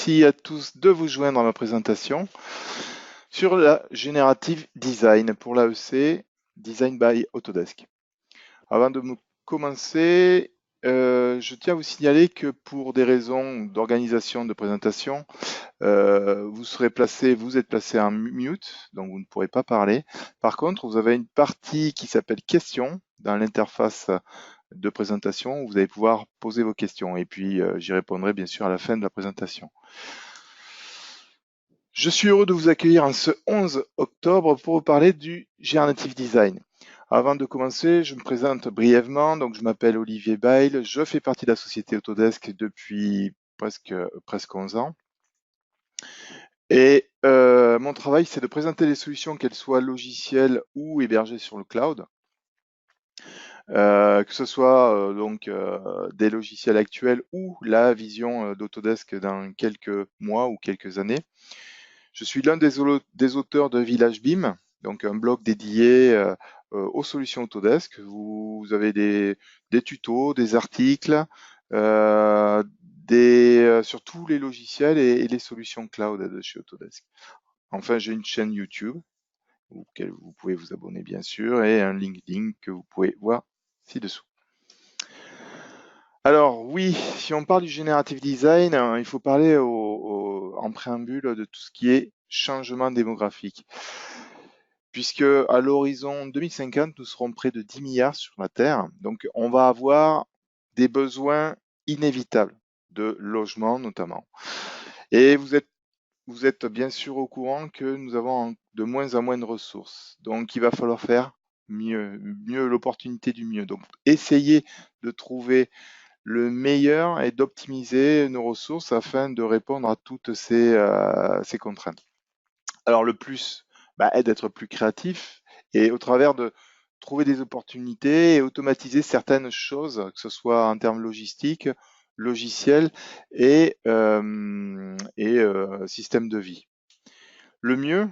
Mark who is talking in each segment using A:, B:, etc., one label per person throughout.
A: Merci à tous de vous joindre à ma présentation sur la Generative Design pour l'AEC Design by Autodesk. Avant de commencer, je tiens à vous signaler que pour des raisons d'organisation de présentation, vous êtes placé en mute, donc vous ne pourrez pas parler. Par contre, vous avez une partie qui s'appelle questions dans l'interface de présentation où vous allez pouvoir poser vos questions et puis j'y répondrai bien sûr à la fin de la présentation. Je suis heureux de vous accueillir en ce 11 octobre pour vous parler du Generative Design. Avant de commencer, je me présente brièvement. Donc, je m'appelle Olivier Bail, je fais partie de la société Autodesk depuis presque 11 ans. Et mon travail, c'est de présenter les solutions, qu'elles soient logicielles ou hébergées sur le cloud. Que ce soit des logiciels actuels ou la vision d'Autodesk dans quelques mois ou quelques années. Je suis l'un des auteurs de Village BIM, donc un blog dédié aux solutions Autodesk. Vous avez des tutos, des articles sur tous les logiciels et les solutions cloud de chez Autodesk. Enfin, j'ai une chaîne YouTube auquel vous pouvez vous abonner bien sûr et un LinkedIn que vous pouvez voir ci-dessous. Alors oui, si on parle du Generative Design, il faut parler en préambule de tout ce qui est changement démographique. Puisque à l'horizon 2050, nous serons près de 10 milliards sur la Terre. Donc on va avoir des besoins inévitables de logement notamment. Et vous êtes bien sûr au courant que nous avons de moins en moins de ressources. Donc il va falloir faire mieux l'opportunité du mieux. Donc essayez de trouver le meilleur est d'optimiser nos ressources afin de répondre à toutes ces contraintes. Alors le plus est d'être plus créatif et au travers de trouver des opportunités et automatiser certaines choses, que ce soit en termes logistiques, logiciels et système de vie. Le mieux,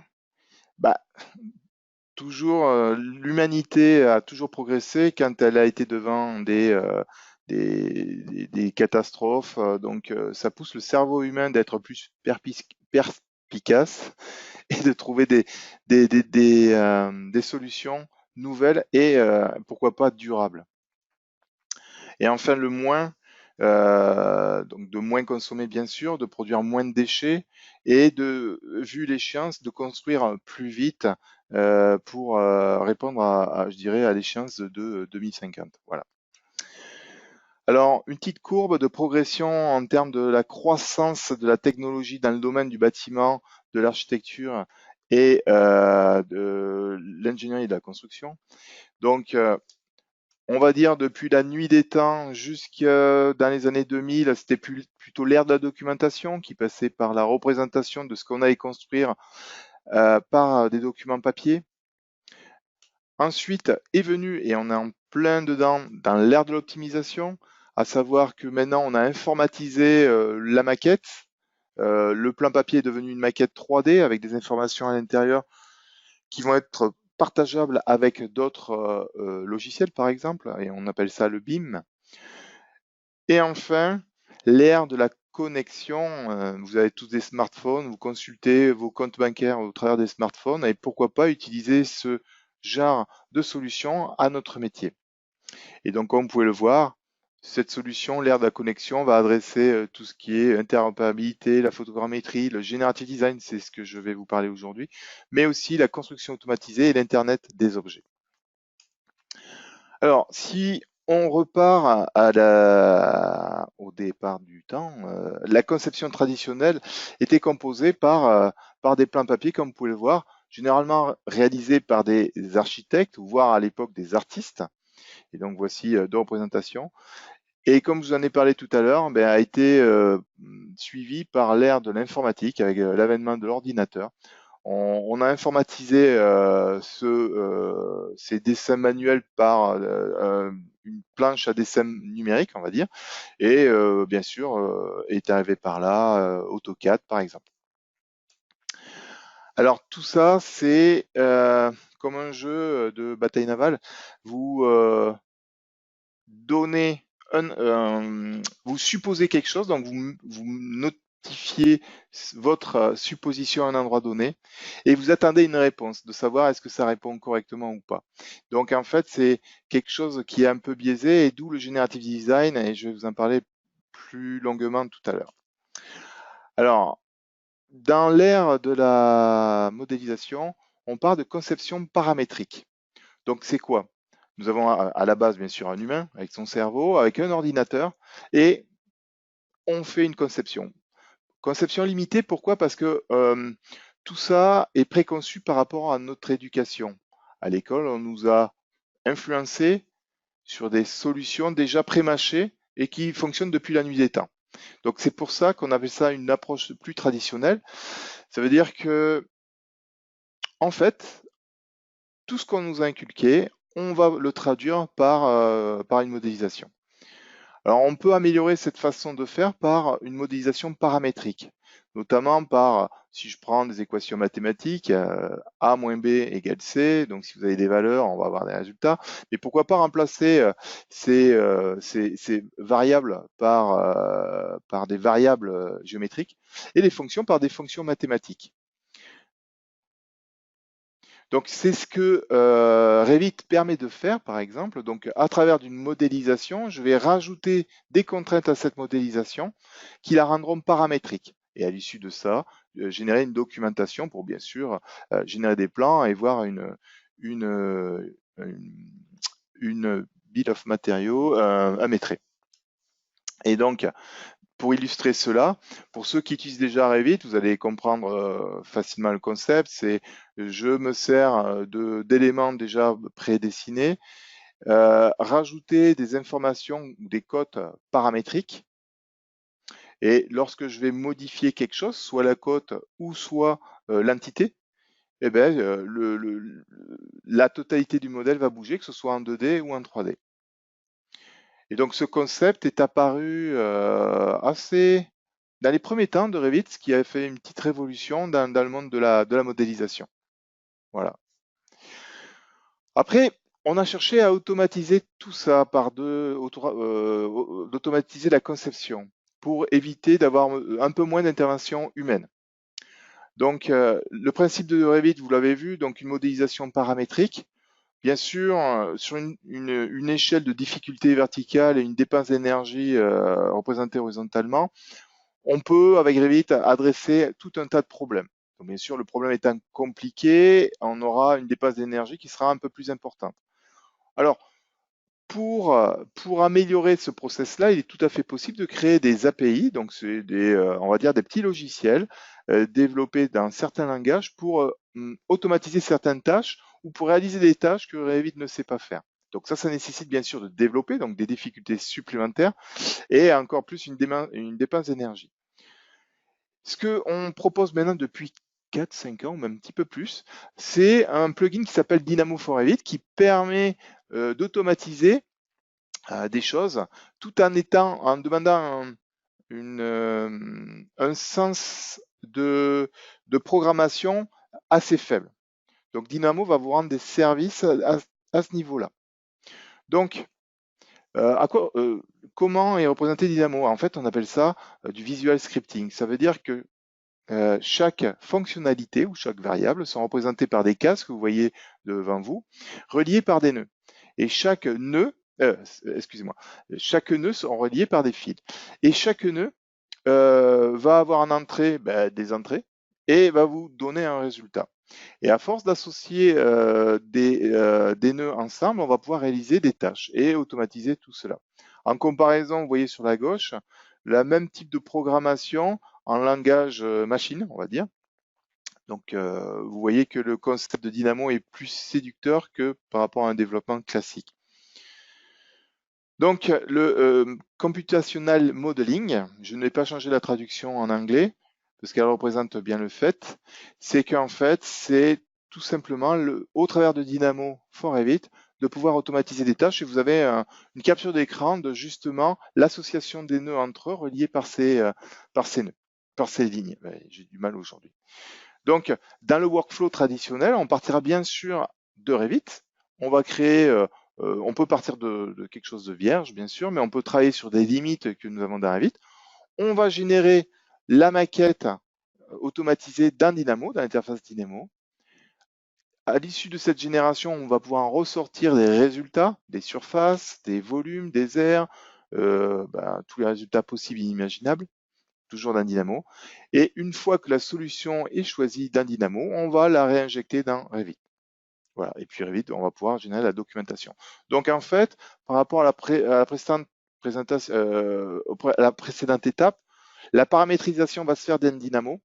A: toujours l'humanité a toujours progressé quand elle a été devant des catastrophes. Donc ça pousse le cerveau humain d'être plus perspicace et de trouver des solutions nouvelles et pourquoi pas durables. Et enfin le moins, donc de moins consommer bien sûr, de produire moins de déchets et vu l'échéance, de construire plus vite pour répondre je dirais, à l'échéance de 2050. Voilà. Alors, une petite courbe de progression en termes de la croissance de la technologie dans le domaine du bâtiment, de l'architecture et de l'ingénierie et de la construction. Donc, on va dire depuis la nuit des temps jusque dans les années 2000, c'était plutôt l'ère de la documentation qui passait par la représentation de ce qu'on allait construire par des documents papier. Ensuite est venu, et on est en plein dedans, dans l'ère de l'optimisation, à savoir que maintenant on a informatisé la maquette. Le plan papier est devenu une maquette 3D avec des informations à l'intérieur qui vont être partageables avec d'autres logiciels par exemple, et on appelle ça le BIM. Et enfin, l'ère de la connexion. Vous avez tous des smartphones, vous consultez vos comptes bancaires au travers des smartphones et pourquoi pas utiliser ce genre de solution à notre métier. Et donc, comme vous pouvez le voir, cette solution, l'ère de la connexion, va adresser tout ce qui est interopérabilité, la photogrammétrie, le generative design, c'est ce que je vais vous parler aujourd'hui, mais aussi la construction automatisée et l'Internet des objets. Alors, si on repart au départ du temps, la conception traditionnelle était composée par des plans papier, comme vous pouvez le voir, généralement réalisés par des architectes, voire à l'époque des artistes. Et donc voici deux représentations. Et comme je vous en ai parlé tout à l'heure, a été suivi par l'ère de l'informatique avec l'avènement de l'ordinateur. On a informatisé ces dessins manuels par une planche à dessin numérique, on va dire, et bien sûr est arrivé par là AutoCAD par exemple. Alors tout ça, c'est comme un jeu de bataille navale. Vous vous supposez quelque chose, donc vous justifiez votre supposition à un endroit donné et vous attendez une réponse, de savoir est-ce que ça répond correctement ou pas. Donc en fait, c'est quelque chose qui est un peu biaisé et d'où le generative design et je vais vous en parler plus longuement tout à l'heure. Alors, dans l'ère de la modélisation, on parle de conception paramétrique. Donc c'est quoi? Nous avons à la base bien sûr un humain avec son cerveau, avec un ordinateur et on fait une conception. Conception limitée, pourquoi? Parce que tout ça est préconçu par rapport à notre éducation. À l'école, on nous a influencé sur des solutions déjà pré-mâchées et qui fonctionnent depuis la nuit des temps. Donc c'est pour ça qu'on appelle ça une approche plus traditionnelle. Ça veut dire que, en fait, tout ce qu'on nous a inculqué, on va le traduire par une modélisation. Alors, on peut améliorer cette façon de faire par une modélisation paramétrique, notamment par, si je prends des équations mathématiques, A moins B égale C, donc si vous avez des valeurs, on va avoir des résultats, mais pourquoi pas remplacer ces variables par des variables géométriques et les fonctions par des fonctions mathématiques. Donc c'est ce que Revit permet de faire, par exemple. Donc à travers d'une modélisation, je vais rajouter des contraintes à cette modélisation qui la rendront paramétrique. Et à l'issue de ça, générer une documentation pour bien sûr générer des plans et voir une, une bill of matériaux à maîtriser. Et donc, pour illustrer cela, pour ceux qui utilisent déjà Revit, vous allez comprendre facilement le concept. C'est je me sers d'éléments déjà prédessinés, rajouter des informations ou des cotes paramétriques. Et lorsque je vais modifier quelque chose, soit la cote ou soit l'entité, eh ben, la totalité du modèle va bouger, que ce soit en 2D ou en 3D. Et donc ce concept est apparu assez dans les premiers temps de Revit, ce qui a fait une petite révolution dans le monde de la modélisation. Voilà. Après, on a cherché à automatiser tout ça d'automatiser la conception pour éviter d'avoir un peu moins d'intervention humaine. Donc, le principe de Revit, vous l'avez vu, donc une modélisation paramétrique. Bien sûr, sur une échelle de difficulté verticale et une dépense d'énergie représentée horizontalement, on peut, avec Revit, adresser tout un tas de problèmes. Donc, bien sûr, le problème étant compliqué, on aura une dépense d'énergie qui sera un peu plus importante. Alors, pour améliorer ce process-là, il est tout à fait possible de créer des API, donc c'est on va dire des petits logiciels développés dans certains langages pour automatiser certaines tâches ou pour réaliser des tâches que Revit ne sait pas faire. Donc ça nécessite bien sûr de développer, donc des difficultés supplémentaires et encore plus une dépense d'énergie. Ce qu'on propose maintenant depuis 4-5 ans, ou même un petit peu plus, c'est un plugin qui s'appelle Dynamo for Revit qui permet d'automatiser des choses tout en demandant un sens de programmation assez faible. Donc Dynamo va vous rendre des services à ce niveau-là. Donc, comment est représenté Dynamo? En fait, on appelle ça du visual scripting. Ça veut dire que chaque fonctionnalité ou chaque variable sont représentées par des cases que vous voyez devant vous, reliées par des nœuds. Et chaque nœud, chaque nœud sont reliés par des fils. Et chaque nœud va avoir en entrée des entrées et va vous donner un résultat. Et à force d'associer des nœuds ensemble, on va pouvoir réaliser des tâches et automatiser tout cela. En comparaison, vous voyez sur la gauche, le même type de programmation en langage machine, on va dire. Donc, vous voyez que le concept de Dynamo est plus séducteur que par rapport à un développement classique. Donc, le computational modeling, je n'ai pas changé la traduction en anglais parce qu'elle représente bien le fait, c'est qu'en fait, c'est tout simplement au travers de Dynamo for Revit de pouvoir automatiser des tâches et vous avez une capture d'écran de justement l'association des nœuds entre eux reliés par ces nœuds, par ces lignes. J'ai du mal aujourd'hui. Donc, dans le workflow traditionnel, on partira bien sûr de Revit. On va créer, on peut partir de quelque chose de vierge, bien sûr, mais on peut travailler sur des limites que nous avons dans Revit. On va générer la maquette automatisée dans Dynamo, dans l'interface Dynamo. À l'issue de cette génération, on va pouvoir en ressortir des résultats, des surfaces, des volumes, des aires, tous les résultats possibles et imaginables, toujours dans Dynamo. Et une fois que la solution est choisie dans Dynamo, on va la réinjecter dans Revit. Voilà. Et puis Revit, on va pouvoir générer la documentation. Donc en fait, par rapport à la précédente étape, la paramétrisation va se faire dans Dynamo,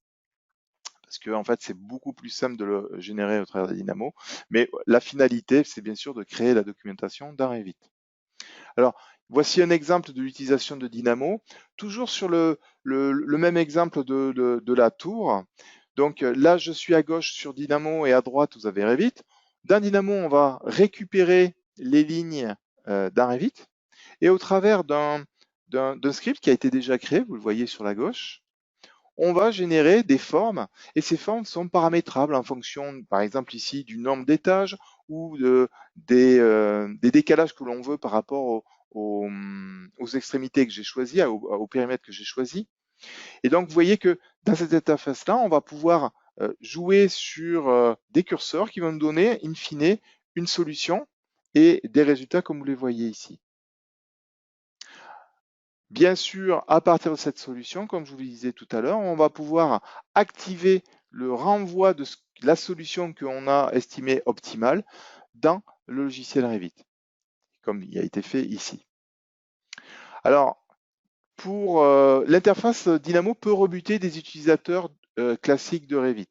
A: parce que en fait, c'est beaucoup plus simple de le générer au travers de Dynamo. Mais la finalité, c'est bien sûr de créer la documentation dans Revit. Alors, voici un exemple de l'utilisation de Dynamo, toujours sur le même exemple de la tour. Donc là, je suis à gauche sur Dynamo et à droite, vous avez Revit. Dans Dynamo, on va récupérer les lignes dans Revit et au travers d'un script qui a été déjà créé, vous le voyez sur la gauche, on va générer des formes et ces formes sont paramétrables en fonction, par exemple ici, du nombre d'étages ou des décalages que l'on veut par rapport aux extrémités que j'ai choisies, au périmètre que j'ai choisi. Et donc, vous voyez que dans cette interface-là, on va pouvoir jouer sur des curseurs qui vont nous donner, in fine, une solution et des résultats comme vous les voyez ici. Bien sûr, à partir de cette solution, comme je vous le disais tout à l'heure, on va pouvoir activer le renvoi de la solution qu'on a estimée optimale dans le logiciel Revit, comme il a été fait ici. Alors, pour l'interface Dynamo peut rebuter des utilisateurs classiques de Revit.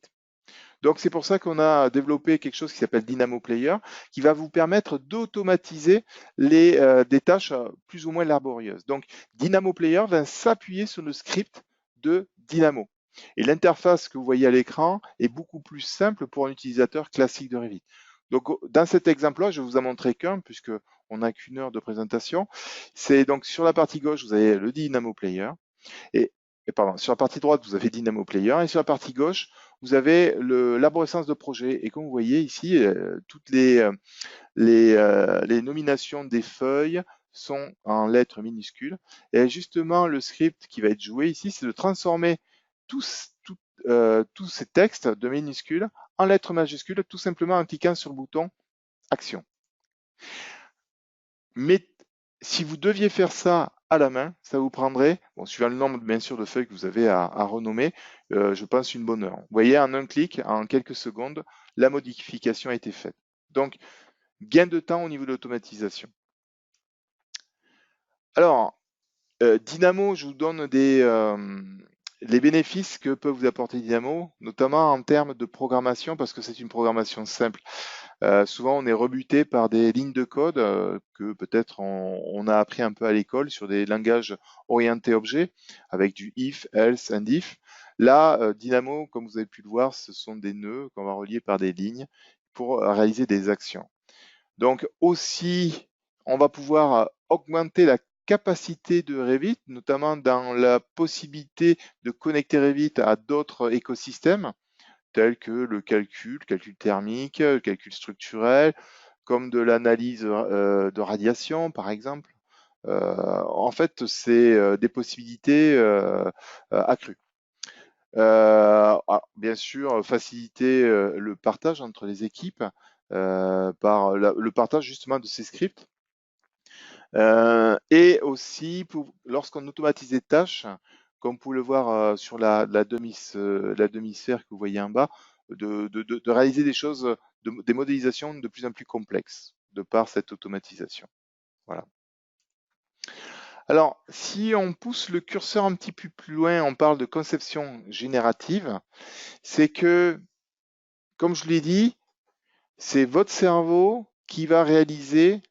A: Donc c'est pour ça qu'on a développé quelque chose qui s'appelle Dynamo Player, qui va vous permettre d'automatiser des tâches plus ou moins laborieuses. Donc Dynamo Player va s'appuyer sur le script de Dynamo. Et l'interface que vous voyez à l'écran est beaucoup plus simple pour un utilisateur classique de Revit. Donc dans cet exemple-là, je vous en montrer qu'un, puisque on n'a qu'une heure de présentation. C'est donc sur la partie gauche, vous avez le Dynamo Player. Et pardon, sur la partie droite, vous avez Dynamo Player et sur la partie gauche, vous avez l'arborescence de projet. Et comme vous voyez ici, toutes les nominations des feuilles sont en lettres minuscules. Et justement, le script qui va être joué ici, c'est de transformer tous ces textes de minuscules en lettres majuscules, tout simplement en cliquant sur le bouton Action. Mais si vous deviez faire ça à la main, ça vous prendrait, bon, suivant le nombre bien sûr de feuilles que vous avez à renommer, je pense une bonne heure. Vous voyez, en un clic, en quelques secondes, la modification a été faite. Donc, gain de temps au niveau de l'automatisation. Alors, Dynamo, je vous donne les bénéfices que peut vous apporter Dynamo, notamment en termes de programmation, parce que c'est une programmation simple. Souvent, on est rebuté par des lignes de code que peut-être on a appris un peu à l'école sur des langages orientés objets, avec du if, else, and if. Là, Dynamo, comme vous avez pu le voir, ce sont des nœuds qu'on va relier par des lignes pour réaliser des actions. Donc aussi, on va pouvoir augmenter la capacité de Revit, notamment dans la possibilité de connecter Revit à d'autres écosystèmes, tels que le calcul thermique, le calcul structurel, comme de l'analyse de radiation, par exemple. En fait, c'est des possibilités accrues. Bien sûr, faciliter le partage entre les équipes par le partage justement de ces scripts. Et aussi, lorsqu'on automatise des tâches, comme vous pouvez le voir sur la demi-sphère que vous voyez en bas, de réaliser des choses, des modélisations de plus en plus complexes de par cette automatisation. Voilà. Alors, si on pousse le curseur un petit peu plus loin, on parle de conception générative, c'est que, comme je l'ai dit, c'est votre cerveau qui va réaliser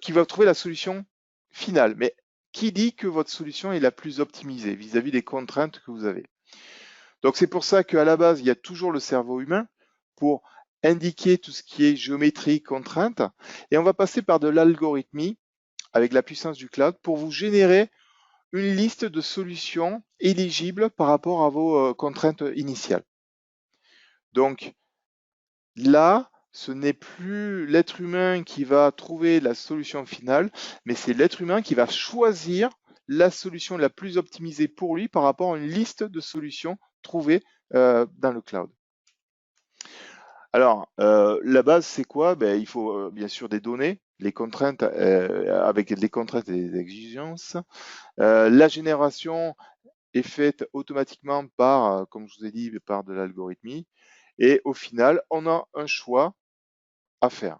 A: qui va trouver la solution finale. Mais qui dit que votre solution est la plus optimisée vis-à-vis des contraintes que vous avez? Donc c'est pour ça qu'à la base, il y a toujours le cerveau humain pour indiquer tout ce qui est géométrie, contrainte. Et on va passer par de l'algorithmie avec la puissance du cloud pour vous générer une liste de solutions éligibles par rapport à vos contraintes initiales. Donc là, ce n'est plus l'être humain qui va trouver la solution finale, mais c'est l'être humain qui va choisir la solution la plus optimisée pour lui par rapport à une liste de solutions trouvées dans le cloud. Alors, la base, c'est quoi? Ben, il faut bien sûr des données, les contraintes avec les contraintes et les exigences. La génération est faite automatiquement par, comme je vous ai dit, par de l'algorithmie. Et au final, on a un choix à faire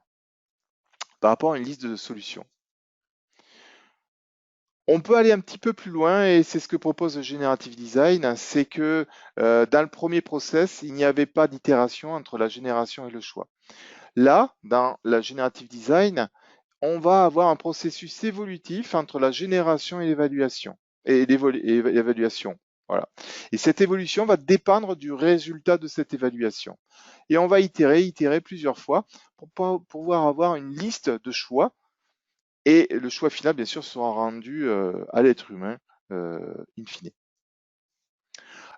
A: par rapport à une liste de solutions. On peut aller un petit peu plus loin et c'est ce que propose le Generative Design, c'est que dans le premier process, il n'y avait pas d'itération entre la génération et le choix. Là, dans la Generative Design, on va avoir un processus évolutif entre la génération et l'évaluation. L'évaluation. Voilà. Et cette évolution va dépendre du résultat de cette évaluation. Et on va itérer plusieurs fois pour pouvoir avoir une liste de choix. Et le choix final, bien sûr, sera rendu à l'être humain, in fine.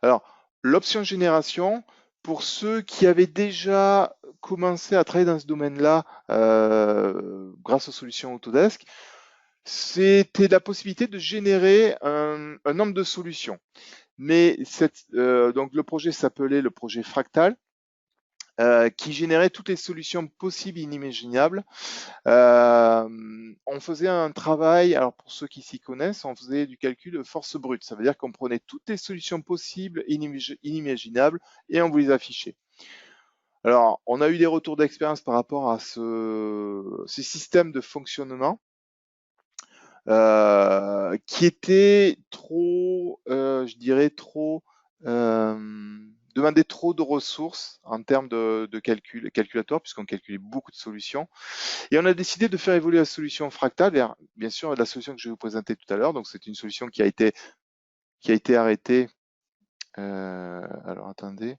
A: Alors, l'option génération, pour ceux qui avaient déjà commencé à travailler dans ce domaine-là grâce aux solutions Autodesk, c'était la possibilité de générer un nombre de solutions. Mais donc le projet s'appelait le projet Fractal, qui générait toutes les solutions possibles et inimaginables. On faisait un travail, alors pour ceux qui s'y connaissent, on faisait du calcul de force brute. Ça veut dire qu'on prenait toutes les solutions possibles et inimaginables et on vous les affichait. Alors, on a eu des retours d'expérience par rapport à ces systèmes de fonctionnement qui étaient trop, je dirais, demandaient trop de ressources en termes de calculatoire, puisqu'on calculait beaucoup de solutions. Et on a décidé de faire évoluer la solution fractale vers, bien sûr, la solution que je vais vous présenter tout à l'heure. Donc, c'est une solution qui a été arrêtée. Alors, attendez.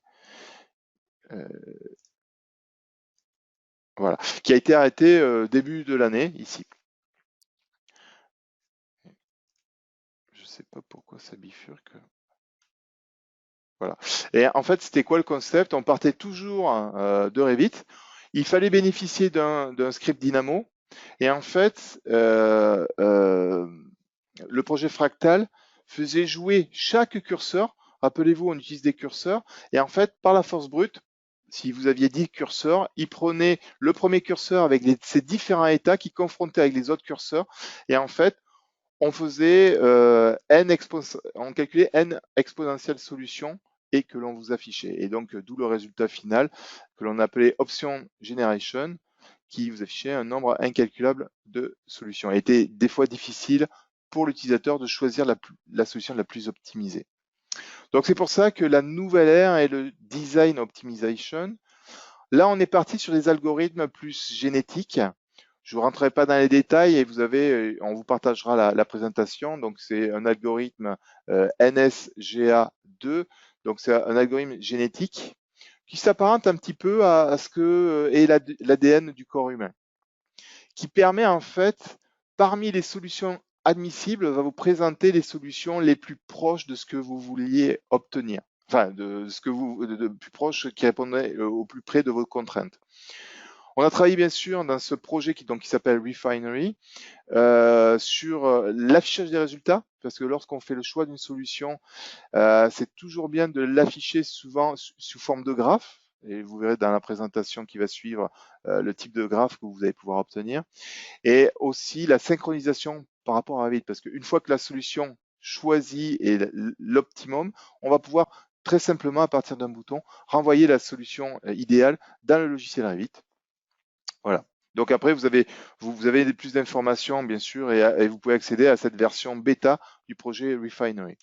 A: Voilà. Qui a été arrêtée début de l'année, ici. Je ne sais pas pourquoi ça bifurque. Voilà. Et en fait, c'était quoi le concept? On partait toujours de Revit. Il fallait bénéficier d'un script Dynamo. Et en fait, le projet Fractal faisait jouer chaque curseur. Rappelez-vous, on utilise des curseurs. Et en fait, par la force brute, si vous aviez 10 curseurs, il prenait le premier curseur avec ses différents états qui confrontaient avec les autres curseurs. Et en fait, on faisait on calculait n exponentielle solutions et que l'on vous affichait. Et donc, d'où le résultat final que l'on appelait option generation, qui vous affichait un nombre incalculable de solutions. Il était des fois difficile pour l'utilisateur de choisir la solution la plus optimisée. Donc, c'est pour ça que la nouvelle ère est le design optimization. Là, on est parti sur des algorithmes plus génétiques. Je ne rentrerai pas dans les détails et on vous partagera la présentation. Donc, c'est un algorithme NSGA2. Donc, c'est un algorithme génétique qui s'apparente un petit peu à ce que est l'ADN du corps humain, qui permet en fait, parmi les solutions admissibles, va vous présenter les solutions les plus proches de ce que vous vouliez obtenir. Enfin, de ce que de plus proche qui répondrait au plus près de vos contraintes. On a travaillé bien sûr dans ce projet qui s'appelle Refinery sur l'affichage des résultats, parce que lorsqu'on fait le choix d'une solution, c'est toujours bien de l'afficher souvent sous forme de graphe. Et vous verrez dans la présentation qui va suivre le type de graphe que vous allez pouvoir obtenir. Et aussi la synchronisation par rapport à Revit, parce qu'une fois que la solution choisie est l'optimum, on va pouvoir très simplement, à partir d'un bouton, renvoyer la solution idéale dans le logiciel Revit. Voilà. Donc après, vous avez plus d'informations, bien sûr, et vous pouvez accéder à cette version bêta du projet Refinery.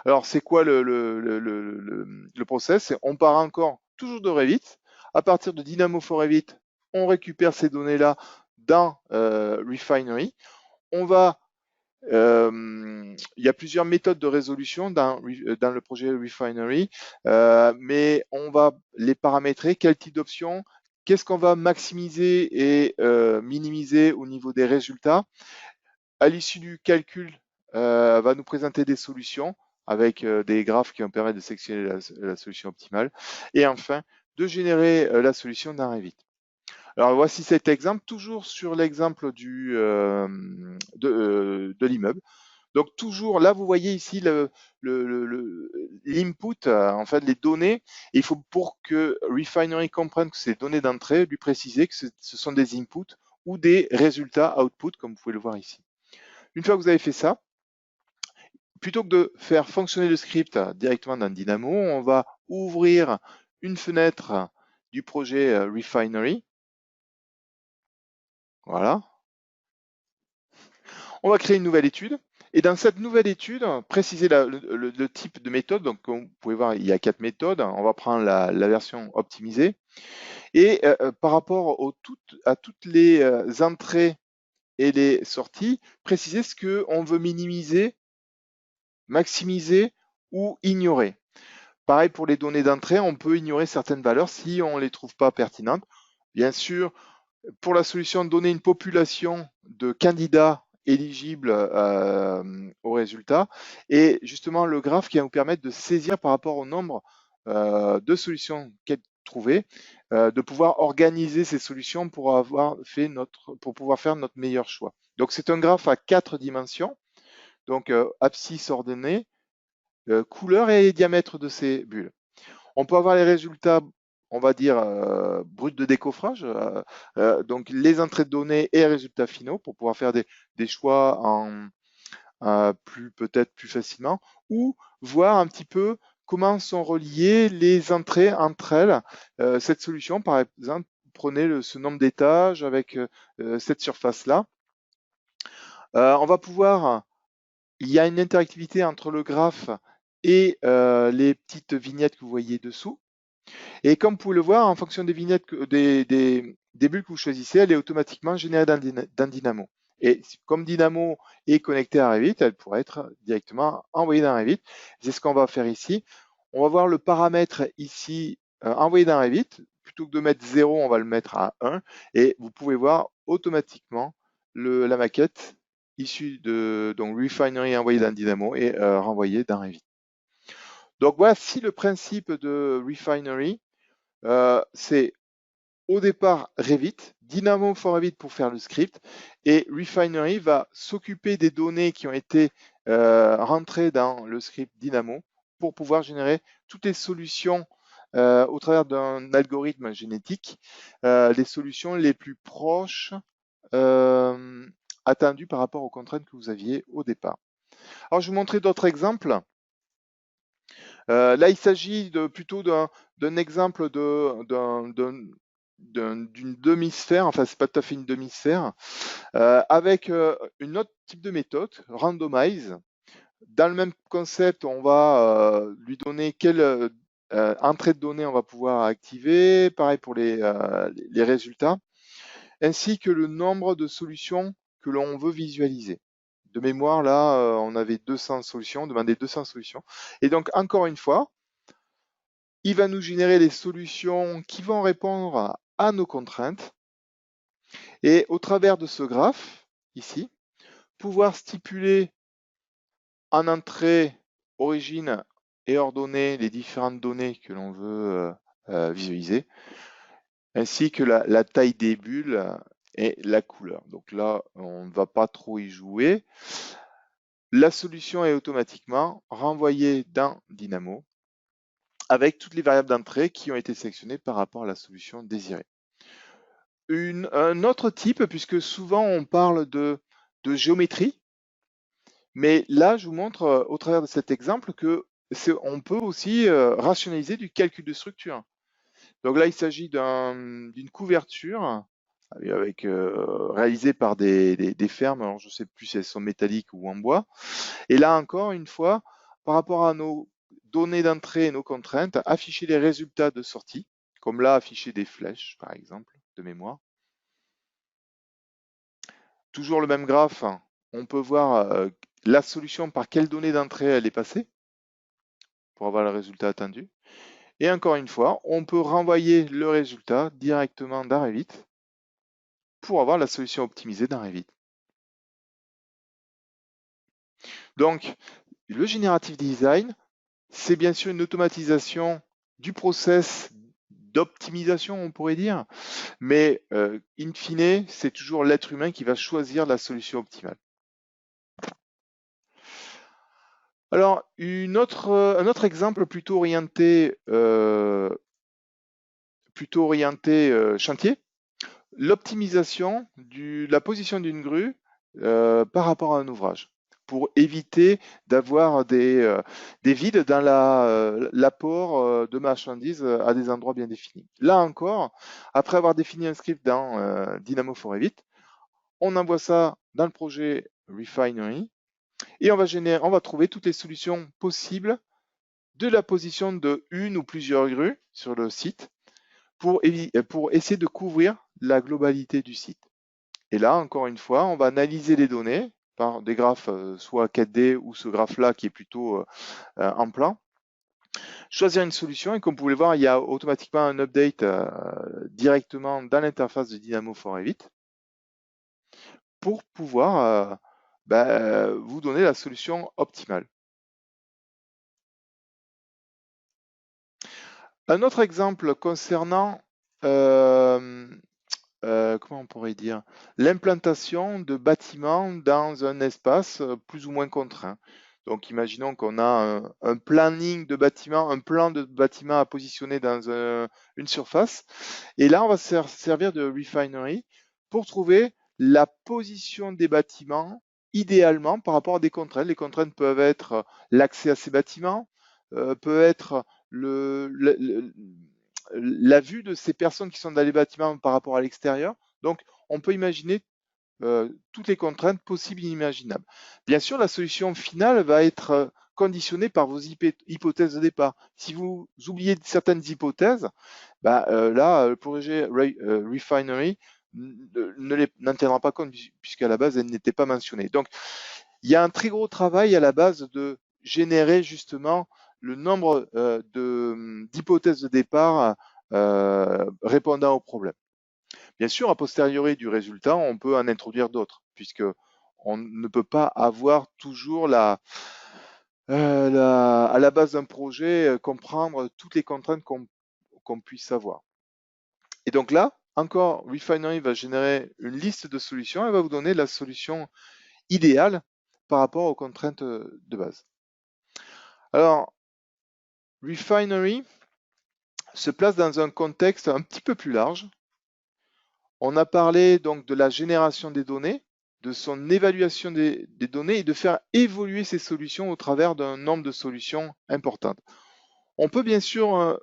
A: Alors, c'est quoi le process? On part encore toujours de Revit. À partir de Dynamo for Revit, on récupère ces données-là dans Refinery. Il y a plusieurs méthodes de résolution dans le projet Refinery, mais on va les paramétrer. Quel type d'option? Qu'est-ce qu'on va maximiser et minimiser au niveau des résultats? À l'issue du calcul, va nous présenter des solutions avec des graphes qui vont permettre de sélectionner la solution optimale. Et enfin, de générer la solution dans Revit. Alors voici cet exemple, toujours sur l'exemple de l'immeuble. Donc toujours, là vous voyez ici l'input, en fait les données, et il faut pour que Refinery comprenne que ces données d'entrée, lui préciser que ce sont des inputs ou des résultats output, comme vous pouvez le voir ici. Une fois que vous avez fait ça, plutôt que de faire fonctionner le script directement dans Dynamo, on va ouvrir une fenêtre du projet Refinery. Voilà. On va créer une nouvelle étude. Et dans cette nouvelle étude, préciser le type de méthode. Donc, comme vous pouvez voir, il y a 4 méthodes. On va prendre la version optimisée. Et par rapport à toutes les entrées et les sorties, préciser ce qu'on veut minimiser, maximiser ou ignorer. Pareil pour les données d'entrée, on peut ignorer certaines valeurs si on ne les trouve pas pertinentes. Bien sûr, pour la solution, donner une population de candidats éligibles aux résultats et justement le graphe qui va nous permettre de saisir par rapport au nombre de solutions qu'elle trouvées, de pouvoir organiser ces solutions pour pouvoir faire notre meilleur choix. Donc c'est un graphe à 4 dimensions, donc abscisse ordonnée, couleur et diamètre de ces bulles. On peut avoir les résultats, on va dire, bruts de décoffrage, donc les entrées de données et les résultats finaux pour pouvoir faire des choix peut-être plus facilement, ou voir un petit peu comment sont reliées les entrées entre elles. Cette solution, par exemple, prenez ce nombre d'étages avec cette surface-là. On va pouvoir, il y a une interactivité entre le graphe et les petites vignettes que vous voyez dessous. Et comme vous pouvez le voir, en fonction des vignettes, des bulles que vous choisissez, elle est automatiquement générée dans Dynamo. Et comme Dynamo est connecté à Revit, elle pourrait être directement envoyée dans Revit. C'est ce qu'on va faire ici. On va voir le paramètre ici envoyé dans Revit. Plutôt que de mettre 0, on va le mettre à 1. Et vous pouvez voir automatiquement la maquette issue de Refinery envoyée dans Dynamo et renvoyée dans Revit. Donc voici le principe de Refinery. C'est au départ Revit, Dynamo for Revit pour faire le script, et Refinery va s'occuper des données qui ont été rentrées dans le script Dynamo pour pouvoir générer toutes les solutions au travers d'un algorithme génétique, les solutions les plus proches attendues par rapport aux contraintes que vous aviez au départ. Alors je vais vous montrer d'autres exemples. Là, il s'agit plutôt d'un exemple d'une demi-sphère, enfin c'est pas tout à fait une demi-sphère, avec une autre type de méthode, randomize. Dans le même concept, on va lui donner quelle entrée de données on va pouvoir activer, pareil pour les résultats, ainsi que le nombre de solutions que l'on veut visualiser. De mémoire, là, on avait 200 solutions, on demandait 200 solutions. Et donc, encore une fois, il va nous générer les solutions qui vont répondre à nos contraintes. Et au travers de ce graphe, ici, pouvoir stipuler en entrée, origine et ordonnée les différentes données que l'on veut visualiser, ainsi que la taille des bulles et la couleur. Donc là, on ne va pas trop y jouer. La solution est automatiquement renvoyée dans Dynamo avec toutes les variables d'entrée qui ont été sélectionnées par rapport à la solution désirée. Un autre type, puisque souvent on parle de géométrie, mais là je vous montre au travers de cet exemple que on peut aussi rationaliser du calcul de structure. Donc là il s'agit d'une couverture réalisée par des fermes, alors je ne sais plus si elles sont métalliques ou en bois. Et là encore une fois, par rapport à nos données d'entrée et nos contraintes, afficher les résultats de sortie, comme là afficher des flèches par exemple de mémoire. Toujours le même graphe, on peut voir la solution par quelle donnée d'entrée elle est passée pour avoir le résultat attendu. Et encore une fois, on peut renvoyer le résultat directement dans Revit pour avoir la solution optimisée dans Revit. Donc, le Generative Design, c'est bien sûr une automatisation du process d'optimisation, on pourrait dire, mais in fine, c'est toujours l'être humain qui va choisir la solution optimale. Alors, un autre exemple plutôt orienté chantier, l'optimisation de la position d'une grue par rapport à un ouvrage, pour éviter d'avoir des vides dans l'apport de marchandises à des endroits bien définis. Là encore, après avoir défini un script dans Dynamo for Revit, on envoie ça dans le projet Refinery et on va trouver toutes les solutions possibles de la position de une ou plusieurs grues sur le site pour essayer de couvrir la globalité du site. Et là, encore une fois, on va analyser les données par des graphes soit 4D ou ce graphe-là qui est plutôt en plan, choisir une solution et comme vous pouvez le voir, il y a automatiquement un update directement dans l'interface de Dynamo for Revit pour pouvoir vous donner la solution optimale. Un autre exemple concernant comment on pourrait dire, l'implantation de bâtiments dans un espace plus ou moins contraint. Donc, imaginons qu'on a un planning de bâtiment, un plan de bâtiment à positionner dans une surface. Et là, on va se servir de Refinery pour trouver la position des bâtiments idéalement par rapport à des contraintes. Les contraintes peuvent être l'accès à ces bâtiments, peut être la vue de ces personnes qui sont dans les bâtiments par rapport à l'extérieur. Donc, on peut imaginer toutes les contraintes possibles et inimaginables. Bien sûr, la solution finale va être conditionnée par vos hypothèses de départ. Si vous oubliez certaines hypothèses, là, le projet Refinery n'en tiendra pas compte puisqu'à la base, elle n'était pas mentionnée. Donc, il y a un très gros travail à la base de générer justement le nombre d'hypothèses de départ répondant au problème. Bien sûr, a posteriori du résultat, on peut en introduire d'autres, puisque on ne peut pas avoir toujours à la base d'un projet comprendre toutes les contraintes qu'on puisse avoir. Et donc là, encore, Refinery va générer une liste de solutions et va vous donner la solution idéale par rapport aux contraintes de base. Alors, Refinery se place dans un contexte un petit peu plus large. On a parlé donc de la génération des données, de son évaluation des données et de faire évoluer ces solutions au travers d'un nombre de solutions importantes. On peut bien sûr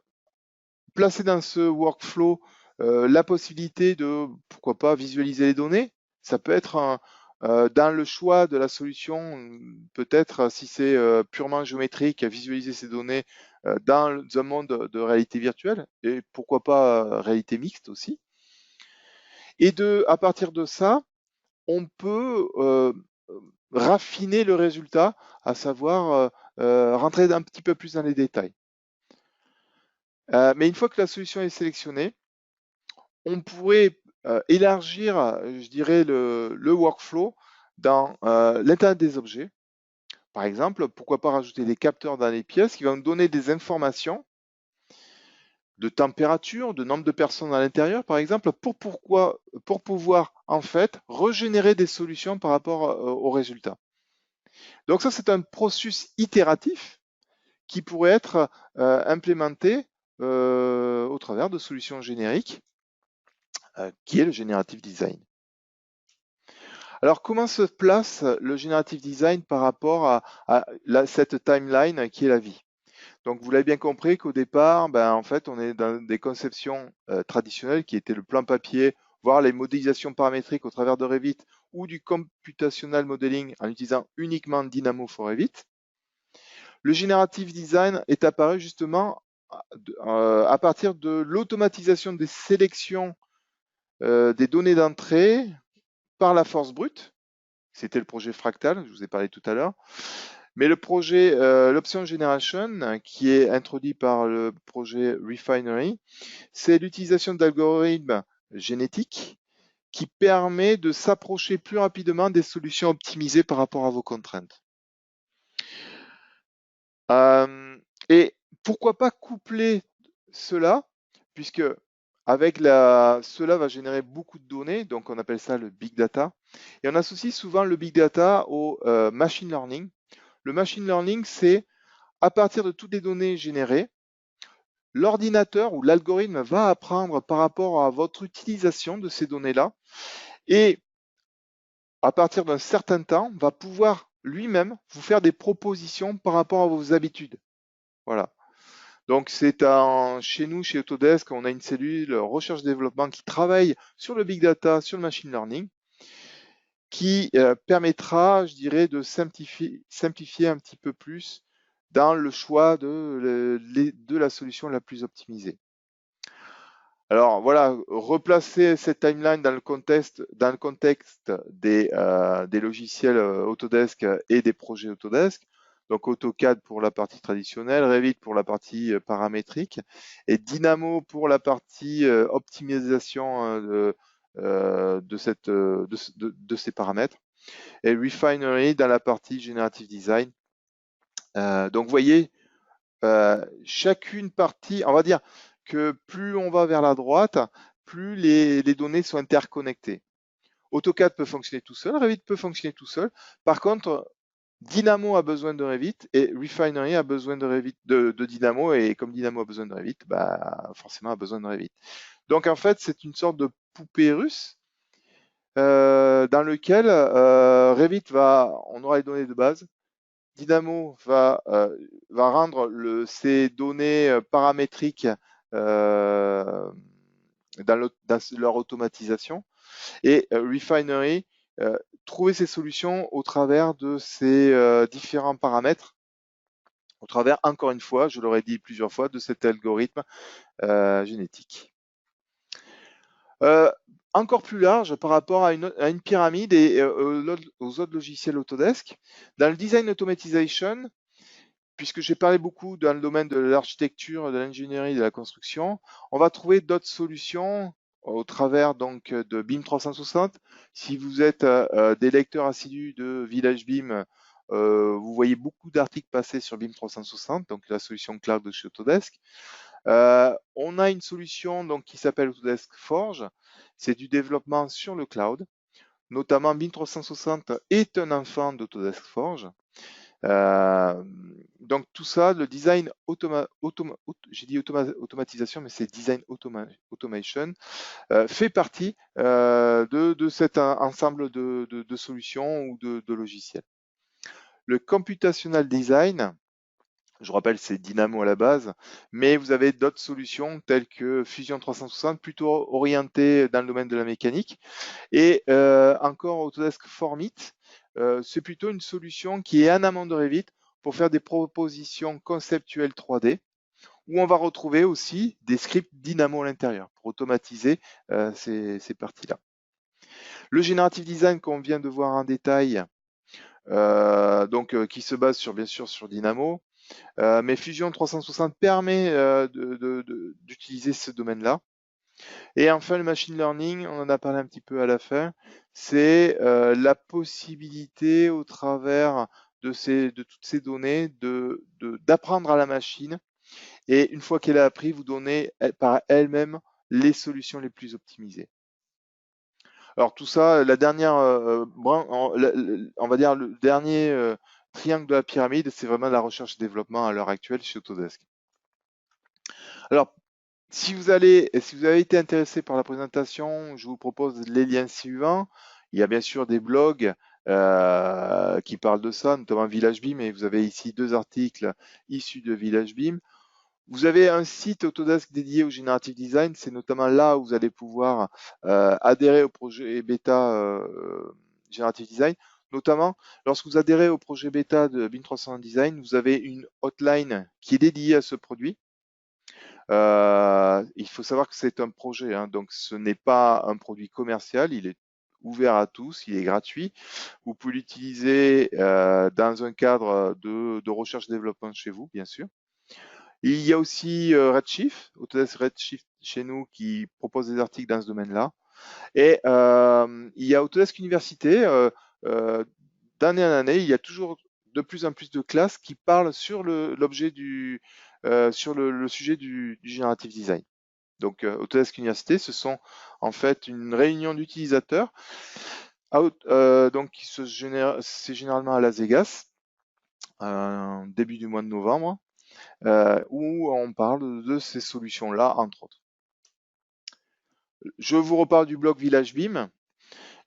A: placer dans ce workflow la possibilité de, pourquoi pas, visualiser les données. Ça peut être dans le choix de la solution, peut-être si c'est purement géométrique, visualiser ces données dans un monde de réalité virtuelle et pourquoi pas réalité mixte aussi. Et à partir de ça, on peut raffiner le résultat, à savoir rentrer un petit peu plus dans les détails. Mais une fois que la solution est sélectionnée, on pourrait élargir, je dirais, le workflow dans l'Internet des objets. Par exemple, pourquoi pas rajouter des capteurs dans les pièces qui vont nous donner des informations de température, de nombre de personnes à l'intérieur, par exemple, pour pouvoir en fait régénérer des solutions par rapport aux résultats. Donc ça, c'est un processus itératif qui pourrait être implémenté au travers de solutions génériques, qui est le Generative Design. Alors, comment se place le Generative Design par rapport à cette timeline qui est la vie? Donc, vous l'avez bien compris qu'au départ, en fait, on est dans des conceptions traditionnelles qui étaient le plan papier, voire les modélisations paramétriques au travers de Revit ou du computational modeling en utilisant uniquement Dynamo for Revit. Le Generative Design est apparu justement à partir de l'automatisation des sélections des données d'entrée par la force brute. C'était le projet Fractal, je vous ai parlé tout à l'heure. Mais le projet, l'option Generation, qui est introduit par le projet Refinery, c'est l'utilisation d'algorithmes génétiques qui permet de s'approcher plus rapidement des solutions optimisées par rapport à vos contraintes. Et pourquoi pas coupler cela, puisque cela va générer beaucoup de données, donc on appelle ça le big data, et on associe souvent le big data au machine learning. Le machine learning, c'est à partir de toutes les données générées, l'ordinateur ou l'algorithme va apprendre par rapport à votre utilisation de ces données-là et à partir d'un certain temps, va pouvoir lui-même vous faire des propositions par rapport à vos habitudes. Voilà. Donc chez nous, chez Autodesk, on a une cellule recherche-développement qui travaille sur le big data, sur le machine learning, qui permettra, je dirais, de simplifier un petit peu plus dans le choix de la solution la plus optimisée. Alors voilà, replacer cette timeline dans le contexte des logiciels Autodesk et des projets Autodesk. Donc AutoCAD pour la partie traditionnelle, Revit pour la partie paramétrique et Dynamo pour la partie optimisation de ces paramètres et Refinery dans la partie Generative Design. Donc vous voyez, chacune partie, on va dire que plus on va vers la droite, plus les données sont interconnectées. AutoCAD peut fonctionner tout seul, Revit peut fonctionner tout seul. Par contre, Dynamo a besoin de Revit et Refinery a besoin de Dynamo, et comme Dynamo a besoin de Revit, bah, forcément a besoin de Revit. Donc en fait, c'est une sorte de poupée russe dans lequel Revit on aura les données de base, Dynamo va rendre ces données paramétriques dans leur automatisation et Refinery trouver ces solutions au travers de ces différents paramètres, au travers, encore une fois, je l'aurais dit plusieurs fois, de cet algorithme génétique. Encore plus large par rapport à une pyramide et aux autres logiciels Autodesk. Dans le design automatization, puisque j'ai parlé beaucoup dans le domaine de l'architecture, de l'ingénierie, de la construction, on va trouver d'autres solutions au travers donc de BIM 360. Si vous êtes des lecteurs assidus de Village BIM, vous voyez beaucoup d'articles passer sur BIM 360, donc la solution cloud de chez Autodesk. On a une solution donc qui s'appelle Autodesk Forge. C'est du développement sur le cloud. Notamment BIM 360 est un enfant d'Autodesk Forge. Donc tout ça, le design automatisation, mais c'est design automation, fait partie de cet ensemble de solutions ou de logiciels. Le computational design, je rappelle, c'est Dynamo à la base, mais vous avez d'autres solutions telles que Fusion 360, plutôt orientées dans le domaine de la mécanique, et encore Autodesk Formit. C'est plutôt une solution qui est en amont de Revit pour faire des propositions conceptuelles 3D, où on va retrouver aussi des scripts Dynamo à l'intérieur pour automatiser ces parties-là. Le Generative Design qu'on vient de voir en détail, qui se base bien sûr sur Dynamo, mais Fusion 360 permet d'utiliser ce domaine-là. Et enfin, le machine learning, on en a parlé un petit peu à la fin, c'est la possibilité au travers de toutes ces données d'apprendre à la machine et une fois qu'elle a appris, vous donner par elle-même les solutions les plus optimisées. Alors tout ça, la dernière, on va dire le dernier triangle de la pyramide, c'est vraiment la recherche et développement à l'heure actuelle chez Autodesk. Alors, si vous avez été intéressé par la présentation, je vous propose les liens suivants. Il y a bien sûr des blogs qui parlent de ça, notamment Village BIM, et vous avez ici 2 articles issus de Village BIM. Vous avez un site Autodesk dédié au Generative Design, c'est notamment là où vous allez pouvoir adhérer au projet bêta Generative Design. Notamment, lorsque vous adhérez au projet bêta de BIM 360 Design, vous avez une hotline qui est dédiée à ce produit. Il faut savoir que c'est un projet, hein, donc ce n'est pas un produit commercial, il est ouvert à tous, il est gratuit. Vous pouvez l'utiliser dans un cadre de recherche-développement chez vous, bien sûr. Il y a aussi Redshift, Autodesk Redshift chez nous, qui propose des articles dans ce domaine-là. Et il y a Autodesk Université. D'année en année, il y a toujours de plus en plus de classes qui parlent sur l'objet sur le sujet du Generative Design. Donc Autodesk Université, ce sont en fait une réunion d'utilisateurs. Donc c'est généralement à Las Vegas. début du mois de novembre, où on parle de ces solutions-là, entre autres. Je vous reparle du blog Village BIM.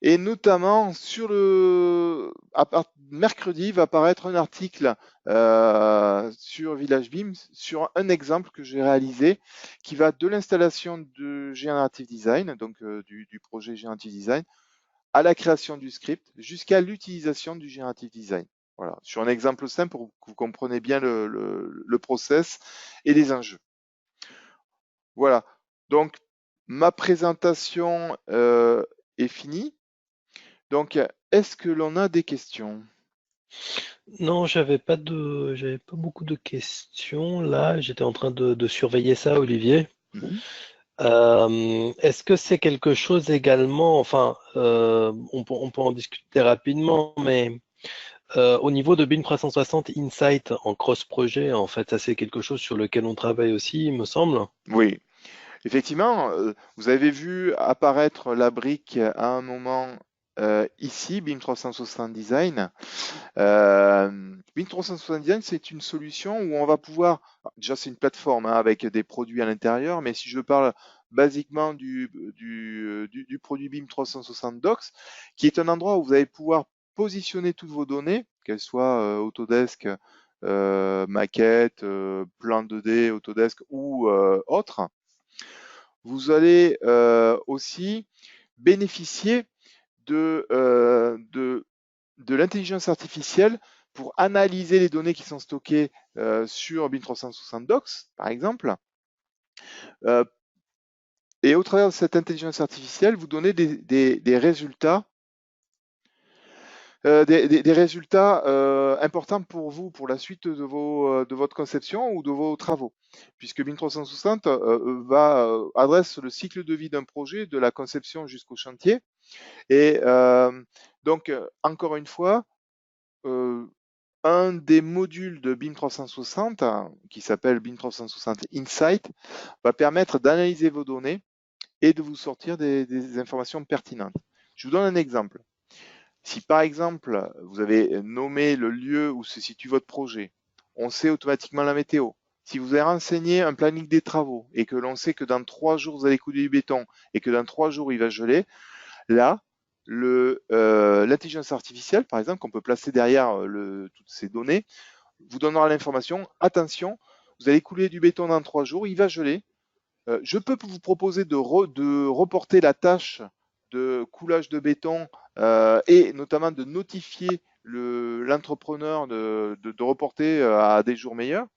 A: Et notamment mercredi va paraître un article sur Village BIM sur un exemple que j'ai réalisé qui va de l'installation de Generative Design, donc du projet Generative Design, à la création du script jusqu'à l'utilisation du Generative Design. Voilà, sur un exemple simple pour que vous compreniez bien le process et les enjeux. Voilà, donc ma présentation est finie. Donc, est-ce que l'on a des questions?
B: Non, j'avais pas beaucoup de questions là. J'étais en train de surveiller ça, Olivier.
A: Mhm.
B: Est-ce que c'est quelque chose également, enfin, on peut en discuter rapidement, mais au niveau de BIM 360 Insight en cross-projet, en fait, ça c'est quelque chose sur lequel on travaille aussi, il me semble.
A: Oui, effectivement, vous avez vu apparaître la brique à un moment ici, BIM 360 Design. BIM 360 Design, c'est une solution où on va pouvoir, déjà c'est une plateforme hein, avec des produits à l'intérieur, mais si je parle basiquement du produit BIM 360 Docs, qui est un endroit où vous allez pouvoir positionner toutes vos données, qu'elles soient Autodesk, maquette, plan 2D, Autodesk ou autres. Vous allez aussi bénéficier de, euh, de, de l'intelligence artificielle pour analyser les données qui sont stockées sur BIM 360 Docs, par exemple. Euh, et au travers de cette intelligence artificielle, vous donnez des résultats des résultats importants pour vous, pour la suite de votre conception ou de vos travaux. Puisque BIM 360 adresse le cycle de vie d'un projet, de la conception jusqu'au chantier. Et donc, encore une fois, euh, un des modules de BIM 360, qui s'appelle BIM 360 Insight, va permettre d'analyser vos données et de vous sortir des informations pertinentes. Je vous donne un exemple. Si par exemple, vous avez nommé le lieu où se situe votre projet, on sait automatiquement la météo. Si vous avez renseigné un planning des travaux et que l'on sait que dans 3 jours, vous allez couler du béton et que dans 3 jours, il va geler, là, l'intelligence artificielle, par exemple, qu'on peut placer derrière toutes ces données, vous donnera l'information, attention, vous allez couler du béton dans 3 jours, il va geler. Je peux vous proposer de reporter la tâche de coulage de béton et notamment de notifier l'entrepreneur de reporter à des jours meilleurs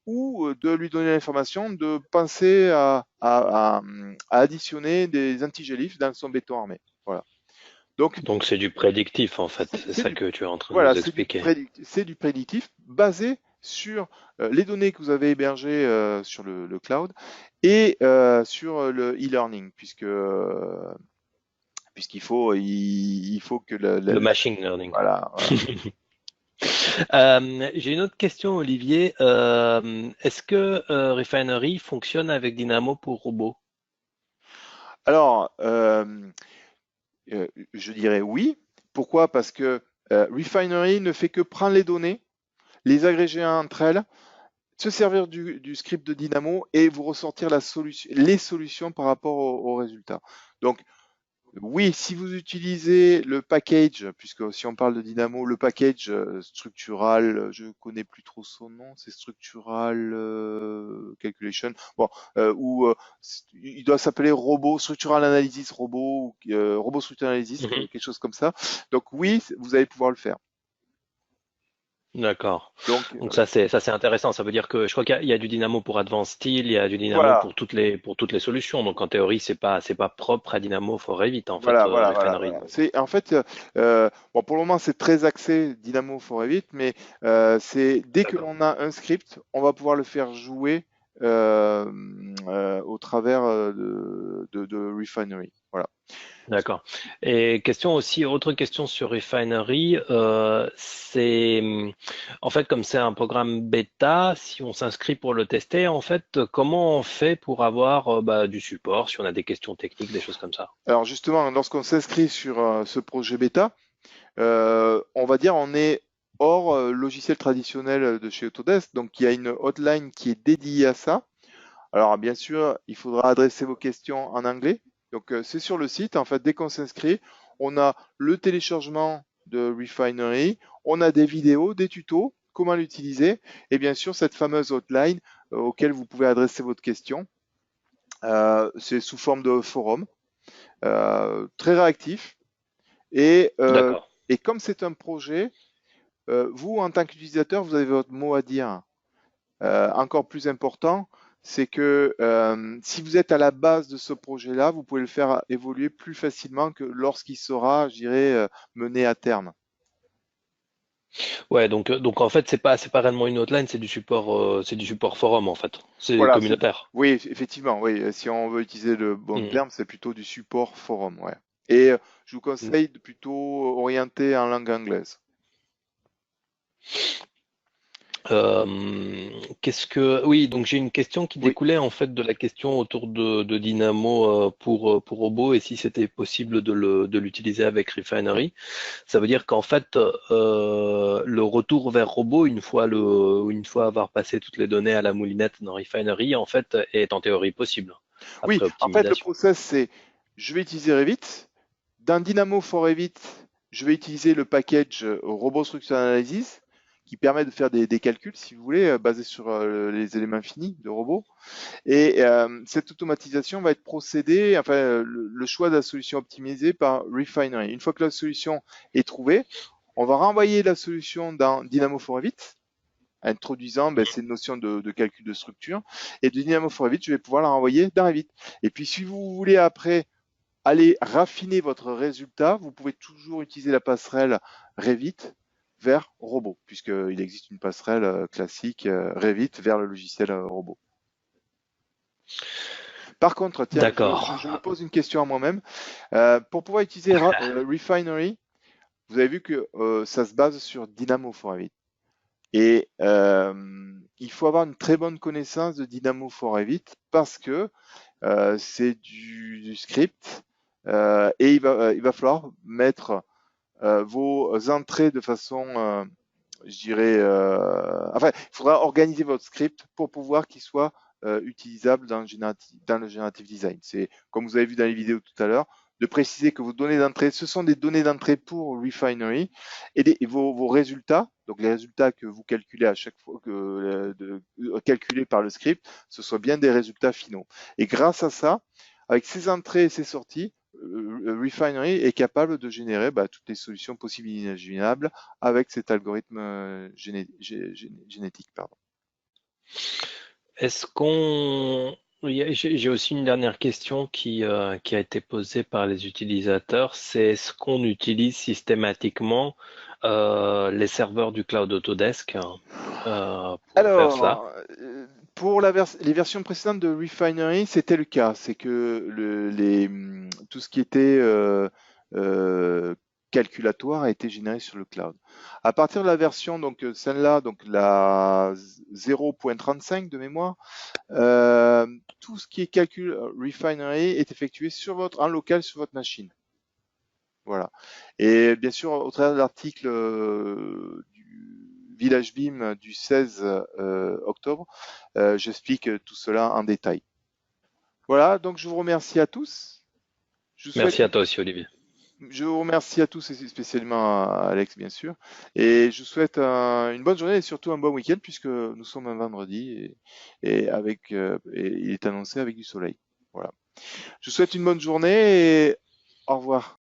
A: ou de lui donner l'information de penser à additionner des antigélifs dans son béton armé. Voilà. Donc,
B: Donc c'est du prédictif, en fait, c'est
A: c'est
B: ça
A: du,
B: que tu es en train de
A: voilà,
B: nous expliquer.
A: c'est du prédictif basé sur les données que vous avez hébergées sur le cloud et sur le e-learning, puisqu'il faut que
B: Le machine learning.
A: voilà.
B: J'ai une autre question, Olivier. Est-ce que Refinery fonctionne avec Dynamo pour robots?
A: Alors, je dirais oui. Pourquoi? Parce que Refinery ne fait que prendre les données, les agréger entre elles, se servir du script de Dynamo et vous ressortir les solutions par rapport aux résultats. Donc, oui, si vous utilisez le package, puisque si on parle de Dynamo, le package structural, je connais plus trop son nom, c'est structural calculation. Bon, ou il doit s'appeler robot structural analysis robot, ou robot structural analysis,
B: Mhm.
A: quelque chose comme ça. Donc oui, vous allez pouvoir le faire.
B: D'accord.
A: Donc
B: Donc ça c'est intéressant. Ça veut dire que je crois qu'il y a du Dynamo pour Advanced Steel, il y a du Dynamo
A: voilà,
B: pour toutes les solutions. Donc en théorie c'est pas propre à Dynamo for Revit en fait Refinery.
A: voilà. C'est en fait, bon pour le moment c'est très axé Dynamo for Revit, mais c'est dès que
B: D'accord.
A: l'on a un script, on va pouvoir le faire jouer euh, au travers de Refinery. Voilà.
B: D'accord. Et question aussi, autre question sur Refinery, en fait comme c'est un programme bêta, si on s'inscrit pour le tester, en fait, comment on fait pour avoir bah, du support, si on a des questions techniques, des choses comme ça?
A: Alors justement, lorsqu'on s'inscrit sur ce projet bêta, on va dire hors logiciel traditionnel de chez Autodesk. Donc il y a une hotline qui est dédiée à ça. Alors bien sûr, il faudra adresser vos questions en anglais. Donc c'est sur le site. En fait, dès qu'on s'inscrit, on a le téléchargement de Refinery, on a des vidéos, des tutos, comment l'utiliser, et bien sûr cette fameuse hotline auquel vous pouvez adresser votre question. C'est sous forme de forum, très réactif. Et, euh,
B: D'accord.
A: et comme c'est un projet, vous, en tant qu'utilisateur, vous avez votre mot à dire. Encore plus important, c'est que si vous êtes à la base de ce projet-là, vous pouvez le faire évoluer plus facilement que lorsqu'il sera, je dirais, mené à terme.
B: Ouais, donc en fait, c'est pas réellement une hotline, c'est du support forum en fait. C'est
A: Voilà,
B: communautaire.
A: oui, effectivement, oui, si on veut utiliser le bon
B: Mhm.
A: terme, c'est plutôt du support forum, ouais. Et je vous
B: Mm.
A: conseille de plutôt orienter en langue anglaise.
B: Oui, donc j'ai une question qui
A: Oui,
B: découlait en fait de la question autour de Dynamo pour Robo et si c'était possible de l'utiliser avec Refinery. Ça veut dire qu'en fait, le retour vers Robo, une fois avoir passé toutes les données à la moulinette dans Refinery, en fait, est en théorie possible
A: oui,
B: après
A: en fait, le
B: optimisation.
A: process, c'est je vais utiliser Revit. Dans Dynamo for Revit, je vais utiliser le package Robot Structure Analysis qui permet de faire des calculs, si vous voulez, basés sur les éléments finis de robot. Et cette automatisation va être procédée, enfin, le choix de la solution optimisée par Refinery. Une fois que la solution est trouvée, on va renvoyer la solution dans Dynamo for Revit, introduisant ces notions de calcul de structure. Et de Dynamo for Revit, je vais pouvoir la renvoyer dans Revit. Et puis, si vous voulez après aller raffiner votre résultat, vous pouvez toujours utiliser la passerelle Revit vers robot, puisqu'il existe une passerelle classique Revit vers le logiciel robot. Par contre, tiens, je me
B: D'accord.
A: pose une question à moi-même. Pour pouvoir utiliser Refinery, vous avez vu que ça se base sur Dynamo for Revit. Et il faut avoir une très bonne connaissance de Dynamo for Revit parce que c'est du script et il va falloir mettre vos entrées de façon, je dirais, enfin, il faudra organiser votre script pour pouvoir qu'il soit utilisable dans le Generative Design. C'est, comme vous avez vu dans les vidéos tout à l'heure, de préciser que vos données d'entrée, ce sont des données d'entrée pour Refinery et vos résultats, donc les résultats que vous calculez à chaque fois calculés par le script, ce soit bien des résultats finaux. Et grâce à ça, avec ces entrées et ces sorties, Refinery est capable de générer toutes les solutions possibles et imaginables avec cet algorithme génétique. Pardon.
B: Est-ce qu'on... J'ai aussi une dernière question qui a été posée par les utilisateurs. C'est est-ce qu'on utilise systématiquement les serveurs du cloud Autodesk pour faire cela?
A: Alors, pour les versions précédentes de Refinery, c'était le cas. C'est que tout ce qui était euh, calculatoire a été généré sur le cloud. À partir de la version, donc celle-là, donc la 0.35 de mémoire, tout ce qui est calcul Refinery est effectué en local sur votre machine. Voilà. Et bien sûr, au travers de l'article du Village BIM du 16 octobre, j'explique tout cela en détail. Voilà, donc je vous remercie à tous. Je vous souhaite
B: Merci à toi aussi, Olivier.
A: je vous remercie à tous et spécialement à Alex, bien sûr. Et je vous souhaite une bonne journée et surtout un bon week-end puisque nous sommes un vendredi et il est annoncé avec du soleil. Voilà. Je vous souhaite une bonne journée et au revoir.